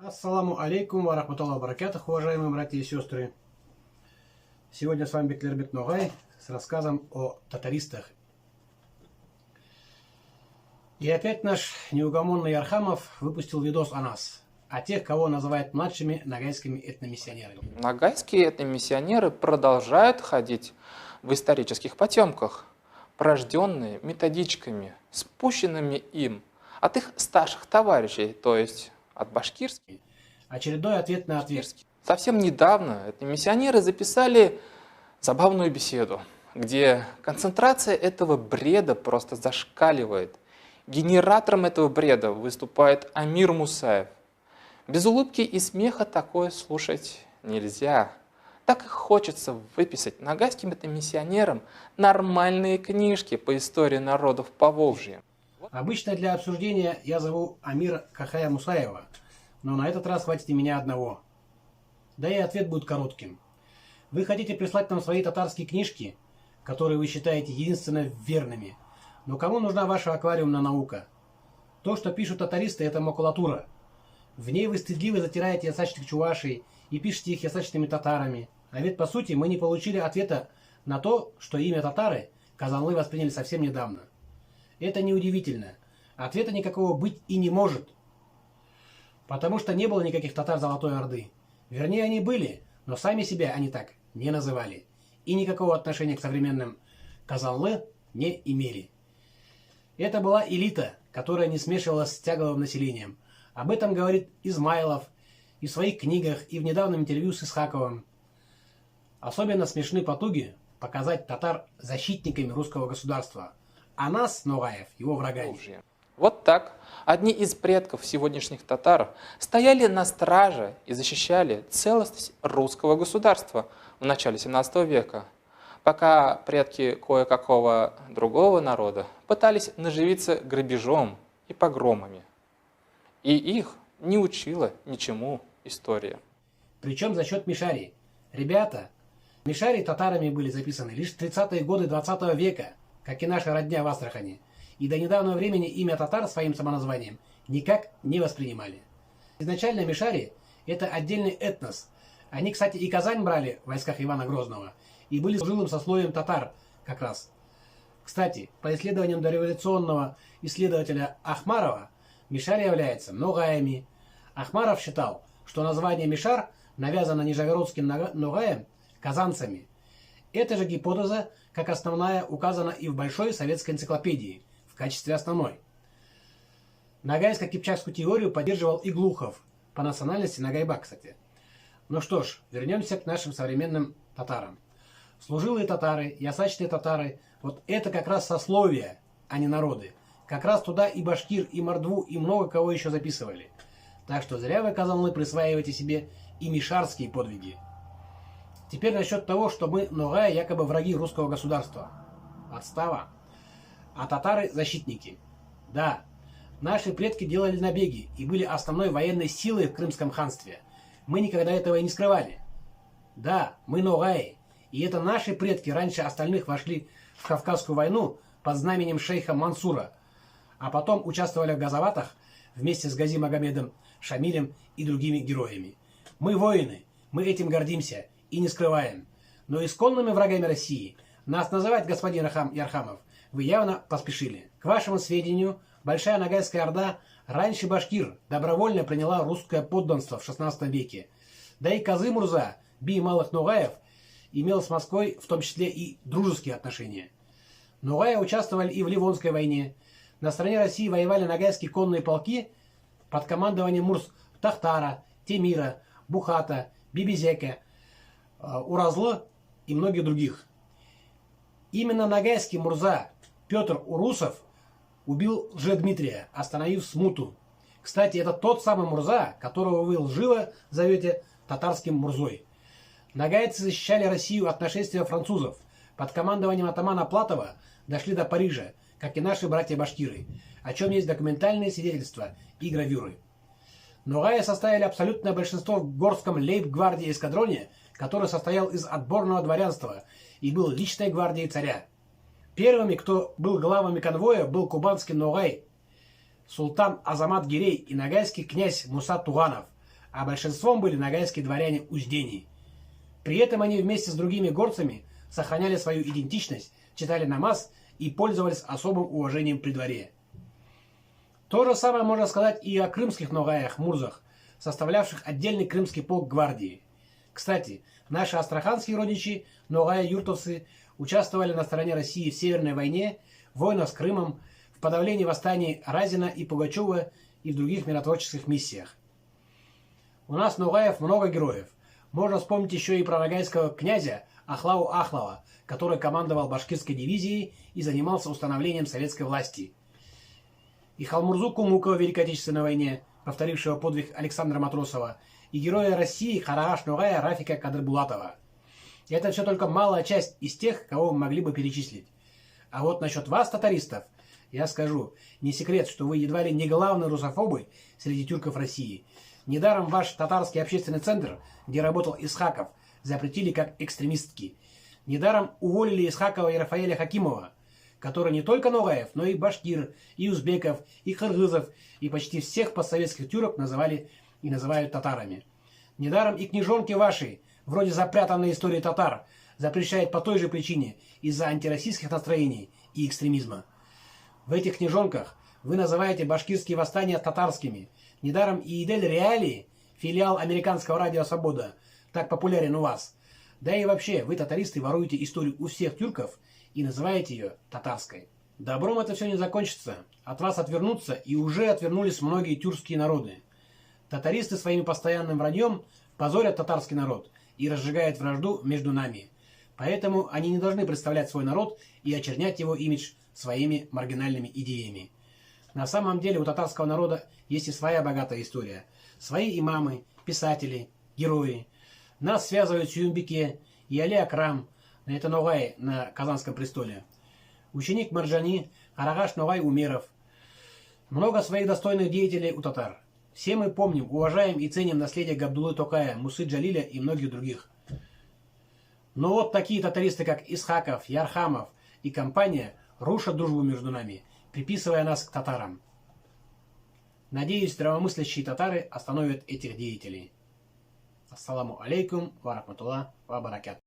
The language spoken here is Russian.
Ассаламу алейкум ва рахматуллахи ва баракатух, уважаемые братья и сестры. Сегодня с вами Беклербек Ногай с рассказом о татаристах. И опять наш неугомонный Ярхамов выпустил видос о нас, о тех, кого называют младшими ногайскими этномиссионерами. Ногайские этномиссионеры продолжают ходить в исторических потемках, порожденные методичками, спущенными им от их старших товарищей, то есть от башкирских. Очередной ответ на ответ. Совсем недавно этномиссионеры записали забавную беседу, где концентрация этого бреда просто зашкаливает. Генератором этого бреда выступает Амир Мусаев. Без улыбки и смеха такое слушать нельзя. Так и хочется выписать ногайским этномиссионерам нормальные книжки по истории народов Поволжья. Обычно для обсуждения я зову Амира Кахая Мусаева, но на этот раз хватит и меня одного. Да и ответ будет коротким. Вы хотите прислать нам свои татарские книжки, которые вы считаете единственно верными, но кому нужна ваша аквариумная наука? То, что пишут татаристы, это макулатура. В ней вы стыдливо затираете ясачных чувашей и пишете их ясачными татарами. А ведь по сути мы не получили ответа на то, что имя татары казанлы восприняли совсем недавно. Это неудивительно. Ответа никакого быть и не может. Потому что не было никаких татар Золотой Орды. Вернее, они были, но сами себя они так не называли. И никакого отношения к современным казанлы не имели. Это была элита, которая не смешивалась с тягловым населением. Об этом говорит Измайлов и в своих книгах, и в недавнем интервью с Исхаковым. Особенно смешны потуги показать татар защитниками русского государства, а нас, Ногаев, его врагами. Вот так одни из предков сегодняшних татар стояли на страже и защищали целостность русского государства в начале 17 века, пока предки кое-какого другого народа пытались наживиться грабежом и погромами. И их не учила ничему история. Причем за счет Мишари. Ребята, Мишари татарами были записаны лишь в 30-е годы 20 века, как и наша родня в Астрахани. И до недавнего времени имя татар своим самоназванием никак не воспринимали. Изначально Мишари – это отдельный этнос. Они, кстати, и Казань брали в войсках Ивана Грозного и были служилым сословием татар как раз. Кстати, по исследованиям дореволюционного исследователя Ахмарова, Мишари является Ногаями. Ахмаров считал, что название Мишар навязано нижегородским Ногаем казанцами. Эта же гипотеза, как основная, указана и в Большой советской энциклопедии в качестве основной. Ногайско-кипчакскую теорию поддерживал и Глухов, по национальности Ногайбак, кстати. Ну что ж, вернемся к нашим современным татарам. Служилые татары, ясачные татары – вот это как раз сословия, а не народы. Как раз туда и башкир, и мордву, и много кого еще записывали. Так что зря вы, казанлы, присваиваете себе и мишарские подвиги. Теперь насчет того, что мы, Ногая, якобы враги русского государства. Отстава. А татары – защитники. Да, наши предки делали набеги и были основной военной силой в Крымском ханстве. Мы никогда этого и не скрывали. Да, мы Ногаи. И это наши предки раньше остальных вошли в Кавказскую войну под знаменем шейха Мансура, а потом участвовали в газоватах вместе с Гази Магомедом, Шамилем и другими героями. Мы воины, мы этим гордимся и не скрываем. Но исконными врагами России нас называть, господин Ярхамов, вы явно поспешили. К вашему сведению, Большая Ногайская Орда раньше башкир добровольно приняла русское подданство в XVI веке. Да и Казы Мурза, би малых Ногаев, имел с Москвой в том числе и дружеские отношения. Ногаи участвовали и в Ливонской войне. На стороне России воевали ногайские конные полки под командованием Мурс-Тахтара, Темира, Бухата, Бибизека, Уразлы и многих других. Именно ногайский Мурза Петр Урусов убил Лжедмитрия, остановив смуту. Кстати, это тот самый Мурза, которого вы лживо зовете татарским Мурзой. Ногайцы защищали Россию от нашествия французов. Под командованием атамана Платова дошли до Парижа, как и наши братья-башкиры, о чем есть документальные свидетельства и гравюры. Ногаи составили абсолютное большинство в горском лейб-гвардии эскадроне, который состоял из отборного дворянства и был личной гвардией царя. Первыми, кто был главами конвоя, был кубанский Ногай, султан Азамат Гирей и ногайский князь Муса Туганов. а большинством были ногайские дворяне Уздени. При этом они вместе с другими горцами сохраняли свою идентичность, читали намаз и пользовались особым уважением при дворе. То же самое можно сказать и о крымских ногаях-мурзах, составлявших отдельный крымский полк гвардии. Кстати, наши астраханские родичи, ногая-юртовцы, участвовали на стороне России в Северной войне, в войнах с Крымом, в подавлении восстаний Разина и Пугачева и в других миротворческих миссиях. У нас ногаев много героев. Можно вспомнить еще и про ногайского князя Ахлау Ахлова, который командовал башкирской дивизией и занимался установлением советской власти. И Халмурзу Кумукова в Великой Отечественной войне, повторившего подвиг Александра Матросова, и героя России Карагаш-Ногая Рафика Кадрбулатова. И это все только малая часть из тех, кого мы могли бы перечислить. А вот насчет вас, татаристов, я скажу, не секрет, что вы едва ли не главные русофобы среди тюрков России. Недаром ваш татарский общественный центр, где работал Исхаков, запретили как экстремистский. Недаром уволили Исхакова и Рафаэля Хакимова, который не только ногаев, но и башкир, и узбеков, и кыргызов, и почти всех постсоветских тюрок называли и называют татарами. Недаром и книжонки ваши, вроде запрятанной истории татар, запрещают по той же причине, из-за антироссийских настроений и экстремизма. В этих книжонках вы называете башкирские восстания татарскими. Недаром и Идель Реали, филиал американского радио «Свобода», так популярен у вас. Да и вообще, вы, татаристы, воруете историю у всех тюрков и называете ее татарской. Добром это все не закончится. От вас отвернутся, и уже отвернулись многие тюркские народы. Татаристы своим постоянным враньем позорят татарский народ и разжигают вражду между нами. Поэтому они не должны представлять свой народ и очернять его имидж своими маргинальными идеями. На самом деле у татарского народа есть и своя богатая история. Свои имамы, писатели, герои. Нас связывают Сююмбике и Али Акрам, это Ногай на Казанском престоле. Ученик Марджани, Карагаш Ногай Умеров. Много своих достойных деятелей у татар. Все мы помним, уважаем и ценим наследие Габдуллы Токая, Мусы Джалиля и многих других. Но вот такие татаристы, как Исхаков, Ярхамов и компания, рушат дружбу между нами, приписывая нас к татарам. Надеюсь, здравомыслящие татары остановят этих деятелей. Ассаламу алейкум ва рахматуллах ва баракат.